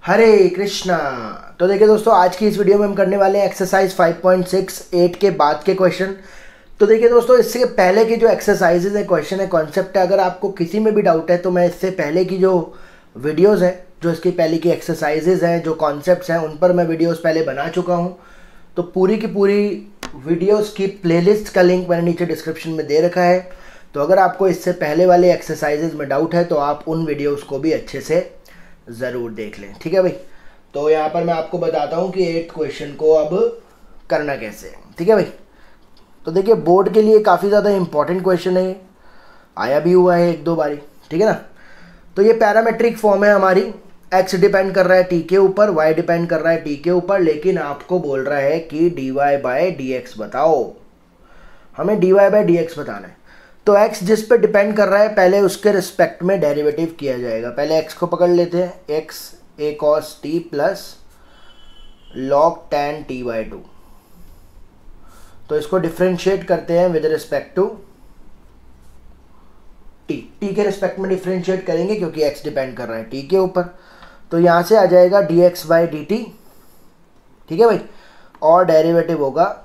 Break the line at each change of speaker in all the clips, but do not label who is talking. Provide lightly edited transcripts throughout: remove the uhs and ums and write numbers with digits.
हरे कृष्णा। तो देखिए दोस्तों, आज की इस वीडियो में हम करने वाले हैं एक्सरसाइज 5.6 के बाद के क्वेश्चन। तो देखिए दोस्तों, इससे पहले की जो एक्सरसाइजेज है, क्वेश्चन है, कॉन्सेप्ट है, अगर आपको किसी में भी डाउट है तो मैं इससे पहले की जो वीडियोज़ हैं, जो इसकी पहले की एक्सरसाइजेज हैं, जो कॉन्सेप्ट्स हैं, उन पर मैं वीडियोज़ पहले बना चुका हूँ। तो पूरी की पूरी वीडियोज़ की प्लेलिस्ट का लिंक मैंने नीचे डिस्क्रिप्शन में दे रखा है। तो अगर आपको इससे पहले वाले एक्सरसाइजेज में डाउट है तो आप उन वीडियोज़ को भी अच्छे से ज़रूर देख लें। ठीक है भाई। तो यहाँ पर मैं आपको बताता हूँ कि 8th क्वेश्चन को अब करना कैसे है। ठीक है भाई। तो देखिए, बोर्ड के लिए काफ़ी ज़्यादा इंपॉर्टेंट क्वेश्चन है, आया भी हुआ है एक दो बारी। ठीक है ना। तो ये पैरामेट्रिक फॉर्म है हमारी। एक्स डिपेंड कर रहा है टी के ऊपर, वाई डिपेंड कर रहा है टी के ऊपर, लेकिन आपको बोल रहा है कि d y by d x बताओ। हमें d y by d x बताना है। तो x जिस पे डिपेंड कर रहा है, पहले उसके रिस्पेक्ट में डेरिवेटिव किया जाएगा। पहले x को पकड़ लेते हैं, x a cos t plus log tan t by 2। तो इसको डिफ्रेंशिएट करते हैं विद रिस्पेक्ट टू t के रिस्पेक्ट में डिफ्रेंशिएट करेंगे क्योंकि x डिपेंड कर रहा है t के ऊपर। तो यहाँ से आ जाएगा dx बाई डी टी। ठीक है भाई। और डेरिवेटिव होगा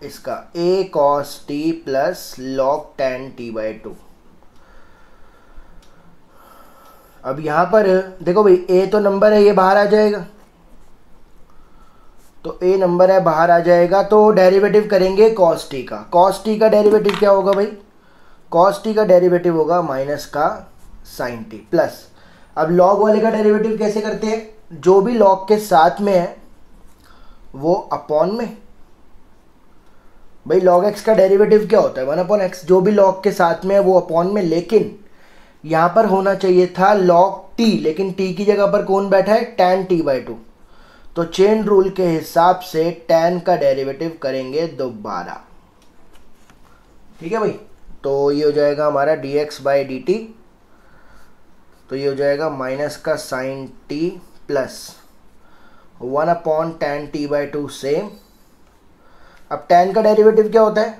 इसका a cos t plus log tan t by 2। अब यहां पर देखो भाई, a तो नंबर है, ये बाहर आ जाएगा। तो a नंबर है, बाहर आ जाएगा। तो डेरिवेटिव करेंगे cos t का। cos t का डेरिवेटिव क्या होगा भाई? cos t का डेरिवेटिव होगा माइनस का sin t प्लस। अब log वाले का डेरिवेटिव कैसे करते हैं? जो भी log के साथ में है वो अपॉन में। भाई log x का डेरिवेटिव क्या होता है? 1/x। जो भी log के साथ में है वो अपॉन में, लेकिन यहां पर होना चाहिए था log t, लेकिन t की जगह पर कौन बैठा है? tan t by 2। तो चेन रूल के हिसाब से tan का डेरिवेटिव करेंगे दोबारा। ठीक है भाई। तो ये हो जाएगा हमारा dx बाई डी टी। तो ये हो जाएगा माइनस का sin t plus 1/tan t by 2 same. अब tan का डेरिवेटिव क्या होता है?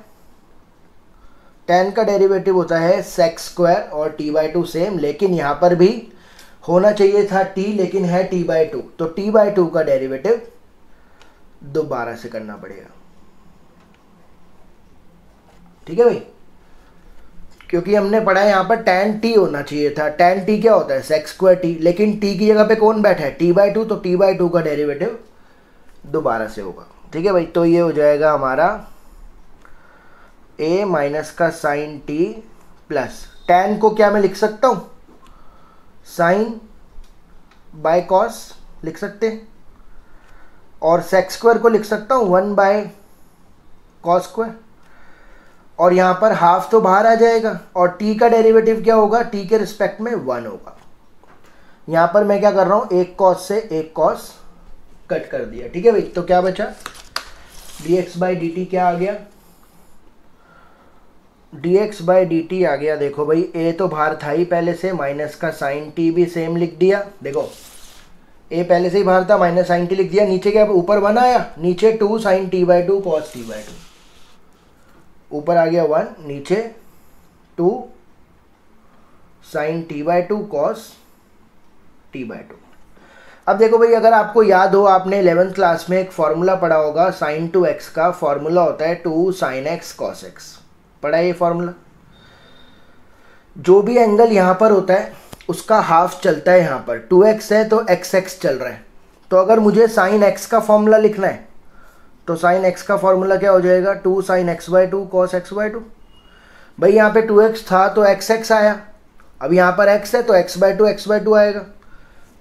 tan का डेरिवेटिव होता है sec स्क्वायर और t बाई 2 सेम, लेकिन यहां पर भी होना चाहिए था t, लेकिन है t बाई 2। तो t बाई 2 का डेरिवेटिव दोबारा से करना पड़ेगा। ठीक है भाई। क्योंकि हमने पढ़ा है यहां पर tan t होना चाहिए था। tan t क्या होता है? sec स्क्वायर t, लेकिन t की जगह पे कौन बैठा है? t by 2। तो t बाई 2 का डेरिवेटिव दोबारा से होगा। ठीक है भाई। तो ये हो जाएगा हमारा a माइनस का साइन t प्लस tan को क्या मैं लिख सकता हूं? साइन बाय कॉस लिख सकते हैं, और सेक स्क्वायर को लिख सकता हूं 1 बाय कॉस स्क्वायर। और यहां पर हाफ तो बाहर आ जाएगा, और t का डेरिवेटिव क्या होगा? t के रिस्पेक्ट में 1 होगा। यहां पर मैं क्या कर रहा हूं? एक कॉस से एक कॉस कट कर दिया। ठीक है भाई। तो क्या बचा? dx बाई डी टी क्या आ गया? dx बाई डी टी आ गया। देखो भाई, a तो बाहर था ही पहले से, माइनस का साइन t भी सेम लिख दिया। देखो a पहले से ही बाहर था, माइनस साइन t लिख दिया। नीचे क्या? ऊपर 1 आया, नीचे 2 sine t by 2 cos t by 2। ऊपर आ गया 1, नीचे 2 sine t by 2 cos t by 2। अब देखो भाई, अगर आपको याद हो, आपने 11th क्लास में एक फॉर्मूला पढ़ा होगा, साइन टू एक्स का फॉर्मूला होता है 2 साइन एक्स कॉस एक्स। पढ़ा है ये फॉर्मूला? जो भी एंगल यहां पर होता है उसका हाफ चलता है। यहां पर 2x है तो x चल रहा है। तो अगर मुझे साइन x का फॉर्मूला लिखना है तो साइन x का फॉर्मूला क्या हो जाएगा? 2 sine x by 2 cos x by 2। भाई यहाँ पे 2x था तो x आया। अब यहाँ पर x है तो x बाई 2 आएगा।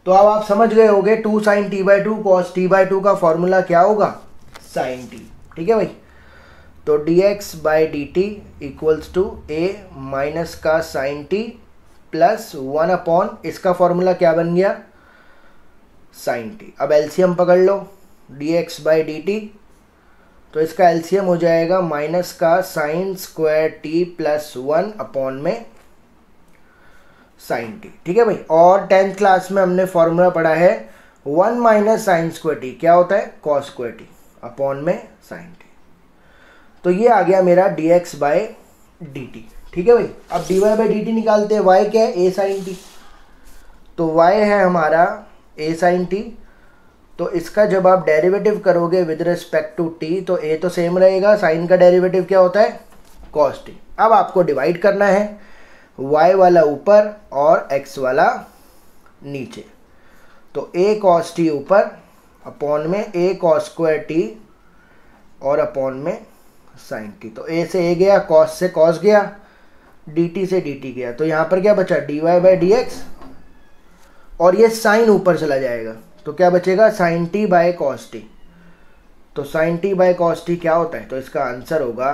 तो अब आप समझ गए होंगे 2 sine t by 2 cos t by 2 का फॉर्मूला क्या होगा? Sine t। ठीक है भाई। तो dx by d t equals to a minus का साइन t प्लस 1 अपॉन, इसका फॉर्मूला क्या बन गया? Sine t। अब एलसीएम पकड़ लो, dx बाई डी टी। तो इसका एलसीएम हो जाएगा माइनस का sine square t plus 1 upon में साइन t। ठीक है भाई। और 10th क्लास में हमने फॉर्मूला पढ़ा है 1 माइनस साइन स्क्वायर t क्या होता है? कॉस स्क्वायर t अपॉन में साइन t। तो ये आ गया मेरा dx बाय डी टी। ठीक है भाई। अब dy बाई डी टी निकालते हैं। y क्या है? a sine t। तो y है हमारा ए साइन टी। तो इसका जब आप डेरिवेटिव करोगे विद रिस्पेक्ट टू टी तो ए तो सेम रहेगा, साइन का डेरिवेटिव क्या होता है कॉस टी। अब आपको डिवाइड करना है y वाला ऊपर और x वाला नीचे। तो a cos t ऊपर अपॉन में a cos स्क्वायर टी और अपॉन में साइन टी। तो a से a गया, cos से cos गया, dt से dt गया। तो यहाँ पर क्या बचा dy बाई डी एक्स, और ये साइन ऊपर चला जाएगा तो क्या बचेगा sine t by cos t. तो sine t by cos t क्या होता है, तो इसका आंसर होगा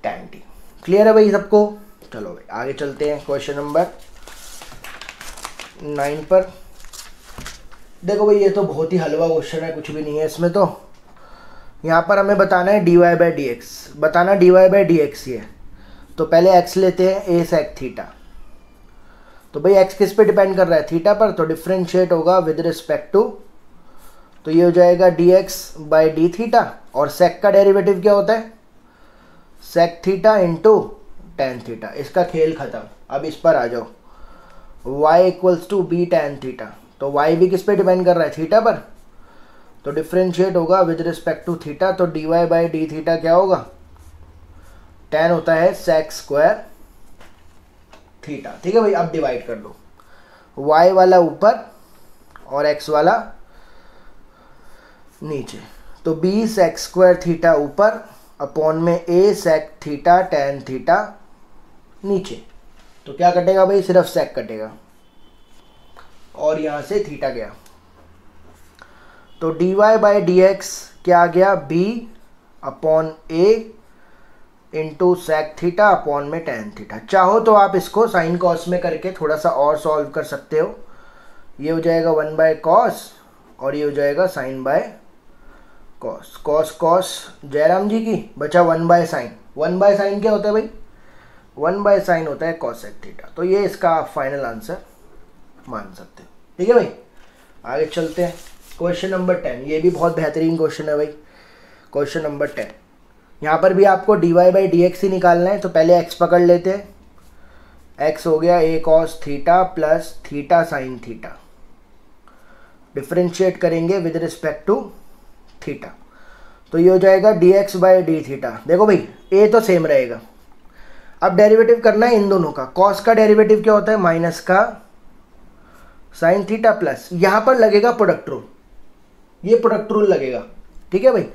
tan टी। क्लियर है भाई सबको? चलो भाई आगे चलते हैं क्वेश्चन नंबर 9 पर। देखो भाई ये तो बहुत ही हलवा क्वेश्चन है, कुछ भी नहीं है इसमें। तो यहाँ पर हमें बताना है dy बाई डी एक्स, बताना dy बाई डी एक्स ये। तो पहले x लेते हैं a sec थीटा। तो भाई x किस पे डिपेंड कर रहा है थीटा पर, तो डिफ्रेंशिएट होगा विद रिस्पेक्ट टू। तो ये हो जाएगा dx बाई डी थीटा, और sec का डेरिवेटिव क्या होता है sec theta into tan theta. इसका खेल खत्म। अब इस पर आ जाओ, y equals to b tan theta. तो y भी किस पे डिपेंड कर रहा है थीटा पर, तो डिफ्रेंशिएट होगा विद रिस्पेक्ट टू थीटा। तो dy बाई डी थीटा क्या होगा, tan होता है sec स्क्वायर थीटा। ठीक है भाई, अब डिवाइड कर लो, y वाला ऊपर और x वाला नीचे। तो b sec स्क्वायर थीटा ऊपर अपॉन में a sec theta tan theta नीचे। तो क्या कटेगा भाई, सिर्फ sec कटेगा और यहां से थीटा गया। तो dy बाई डी एक्स क्या आ गया b upon a into sec theta upon में टेन थीटा। चाहो तो आप इसको साइन कॉस में करके थोड़ा सा और सॉल्व कर सकते हो। ये हो जाएगा 1 बाय कॉस और ये हो जाएगा sine by cos. Cos cos Jairam ji की बचा 1 बाय साइन। 1 बाय साइन क्या होता है भाई, 1 बाय साइन होता है कॉसेक थीटा। तो ये इसका आप फाइनल आंसर मान सकते हो। ठीक है भाई, आगे चलते हैं क्वेश्चन नंबर 10। ये भी बहुत बेहतरीन क्वेश्चन है भाई। क्वेश्चन नंबर 10, यहाँ पर भी आपको dy बाई डी एक्स ही निकालना है। तो पहले x पकड़ लेते हैं। x हो गया a cos theta plus theta sine theta. Differentiate करेंगे विद रिस्पेक्ट टू थीटा। तो ये हो जाएगा dx बाई डी थीटा। देखो भाई a तो सेम रहेगा। अब डेरिवेटिव करना है इन दोनों का। cos का डेरिवेटिव क्या होता है माइनस का साइन थीटा प्लस, यहाँ पर लगेगा प्रोडक्ट रूल, ये प्रोडक्ट रूल लगेगा। ठीक है भाई,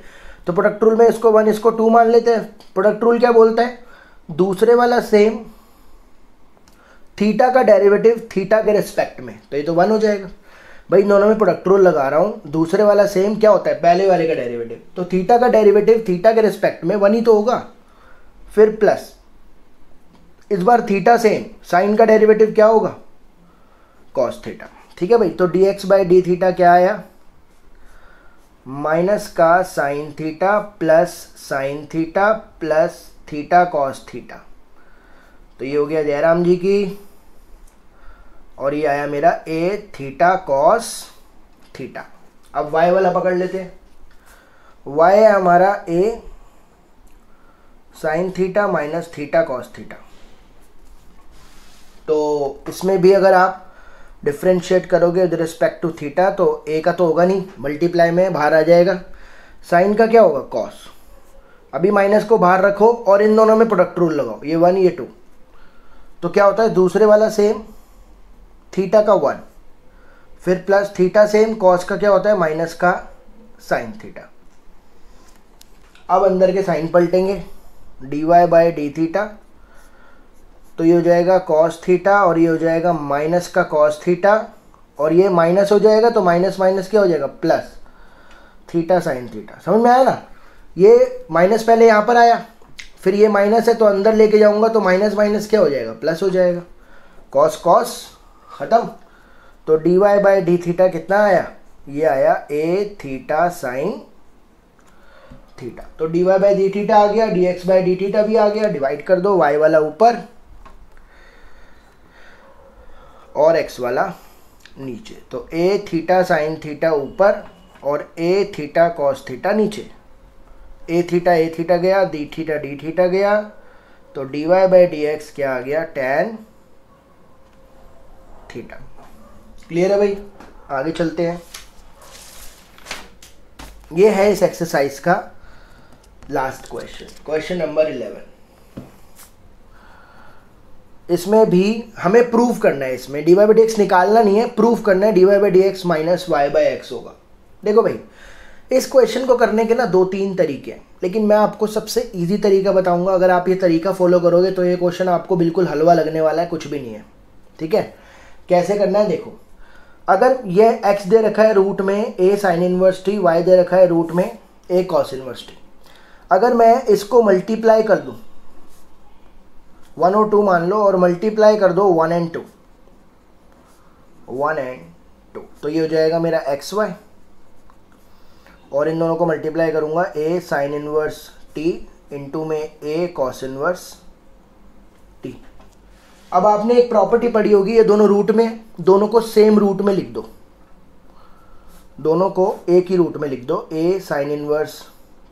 तो प्रोडक्ट रूल में इसको 1 इसको 2 मान लेते हैं। प्रोडक्ट रूल क्या बोलता है, दूसरे वाला सेम थीटा का डेरिवेटिव थीटा के रिस्पेक्ट में, तो ये तो 1 हो जाएगा भाई। दोनों में प्रोडक्ट रूल लगा रहा हूं। दूसरे वाला सेम क्या होता है पहले वाले का डेरिवेटिव, तो थीटा का डेरिवेटिव थीटा के रिस्पेक्ट में 1 ही तो होगा। फिर प्लस इस बार थीटा सेम, साइन का डेरिवेटिव क्या होगा कॉस थीटा। ठीक है भाई, तो dx बाई डी थीटा क्या आया माइनस का sine theta plus sine theta plus theta cos theta. तो ये हो गया जयराम जी की, और ये आया मेरा a थीटा कॉस थीटा। अब y वाला पकड़ लेते हैं। y है हमारा a sine theta minus theta cos theta. तो इसमें भी अगर आप डिफ्रेंशिएट करोगे विद रिस्पेक्ट टू थीटा तो a का तो होगा नहीं, मल्टीप्लाई में बाहर आ जाएगा। साइन का क्या होगा कॉस। अभी माइनस को बाहर रखो और इन दोनों में प्रोडक्ट रूल लगाओ, ये 1 ये 2। तो क्या होता है दूसरे वाला सेम थीटा का 1, फिर प्लस थीटा सेम कॉस का क्या होता है माइनस का साइन थीटा। अब अंदर के साइन पलटेंगे, dy बाई डी थीटा। तो ये हो जाएगा कॉस थीटा और ये हो जाएगा माइनस का कॉस थीटा, और ये माइनस हो जाएगा तो माइनस माइनस क्या हो जाएगा प्लस थीटा साइन थीटा। समझ में आया ना, ये माइनस पहले यहाँ पर आया, फिर ये माइनस है तो अंदर लेके जाऊंगा तो माइनस माइनस क्या हो जाएगा प्लस हो जाएगा, कॉस कॉस खत्म। तो dy बाई डी थीटा कितना आया, ये आया a थीटा साइन थीटा। तो dy बाई डी थीटा आ गया, dx बाई डी थीटा भी आ गया। डिवाइड कर दो, y वाला ऊपर और x वाला नीचे। तो a थीटा साइन थीटा ऊपर और a थीटा कॉस थीटा नीचे। a थीटा गया, डी थीटा गया। तो dy बाई डी एक्स क्या आ गया tan थीटा। क्लियर है भाई? आगे चलते हैं। ये है इस एक्सरसाइज का लास्ट क्वेश्चन, क्वेश्चन नंबर 11। इसमें भी हमें प्रूव करना है, इसमें dy बाई डी एक्स निकालना नहीं है, प्रूव करना है dy by d x minus y by x होगा। देखो भाई, इस क्वेश्चन को करने के ना 2-3 तरीके हैं, लेकिन मैं आपको सबसे इजी तरीका बताऊंगा। अगर आप ये तरीका फॉलो करोगे तो ये क्वेश्चन आपको बिल्कुल हलवा लगने वाला है, कुछ भी नहीं है। ठीक है, कैसे करना है देखो। अगर ये x दे रखा है रूट में a sine inverse t, y दे रखा है रूट में a कॉस इनवर्स t। अगर मैं इसको मल्टीप्लाई कर दूं, 1 और 2 मान लो, और मल्टीप्लाई कर दो 1 and 2, 1 and 2, तो ये हो जाएगा मेरा एक्स वाई, और इन दोनों को मल्टीप्लाई करूंगा a sine inverse t into में a कॉस इनवर्स t। अब आपने एक प्रॉपर्टी पढ़ी होगी, ये दोनों रूट में, दोनों को सेम रूट में लिख दो, दोनों को एक ही रूट में लिख दो, a sine inverse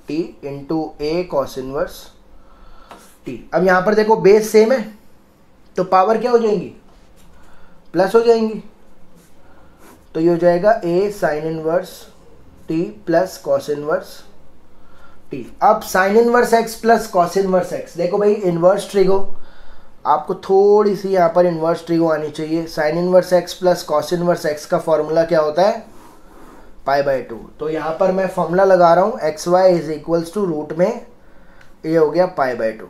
t into a cos inverse t। अब यहां पर देखो बेस सेम है तो पावर क्या हो जाएंगी, प्लस हो जाएंगी, तो ये हो जाएगा a sine inverse t plus cos inverse t। अब sine inverse x plus cos inverse x, देखो भाई इनवर्स ट्रिगो, आपको थोड़ी सी यहाँ पर इन्वर्स ट्रिगो आनी चाहिए। Sine inverse x plus cos inverse x का फॉर्मूला क्या होता है, पाई बाई 2। तो यहाँ पर मैं फॉर्मूला लगा रहा हूँ x y is equals to root में ये हो गया पाई बाई 2।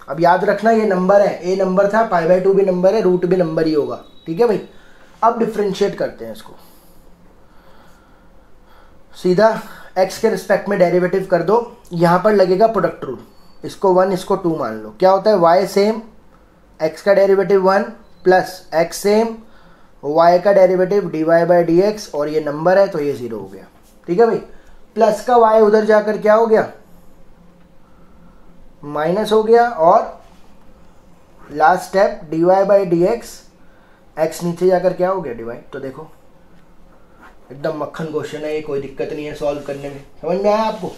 अब याद रखना ये नंबर है, ए नंबर था, पाई बाई 2 भी नंबर है, रूट भी नंबर ही होगा। ठीक है भाई, अब डिफ्रेंशिएट करते हैं इसको, सीधा x के रिस्पेक्ट में डेरिवेटिव कर दो। यहाँ पर लगेगा प्रोडक्ट रूल, इसको 1 इसको 2 मान लो। क्या होता है, y सेम, x का derivative 1 plus x same, y का derivative dy by d x, और ये नंबर है तो ये 0 हो गया। ठीक है भाई, प्लस का y उधर जाकर क्या हो गया, माइनस हो गया, और last step dy by d x, x नीचे जाकर क्या हो गया, dy। तो देखो एकदम मक्खन क्वेश्चन है ये, कोई दिक्कत नहीं है सॉल्व करने में। समझ में आया आपको?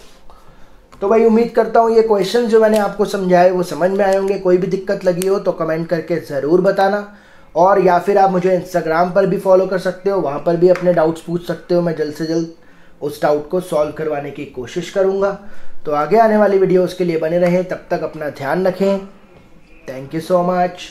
तो भाई उम्मीद करता हूँ ये क्वेश्चन जो मैंने आपको समझाए वो समझ में आए होंगे। कोई भी दिक्कत लगी हो तो कमेंट करके ज़रूर बताना, और या फिर आप मुझे इंस्टाग्राम पर भी फॉलो कर सकते हो, वहाँ पर भी अपने डाउट्स पूछ सकते हो। मैं जल्द से जल्द उस डाउट को सॉल्व करवाने की कोशिश करूँगा। तो आगे आने वाली वीडियोज़ के लिए बने रहें, तब तक अपना ध्यान रखें। Thank you so much.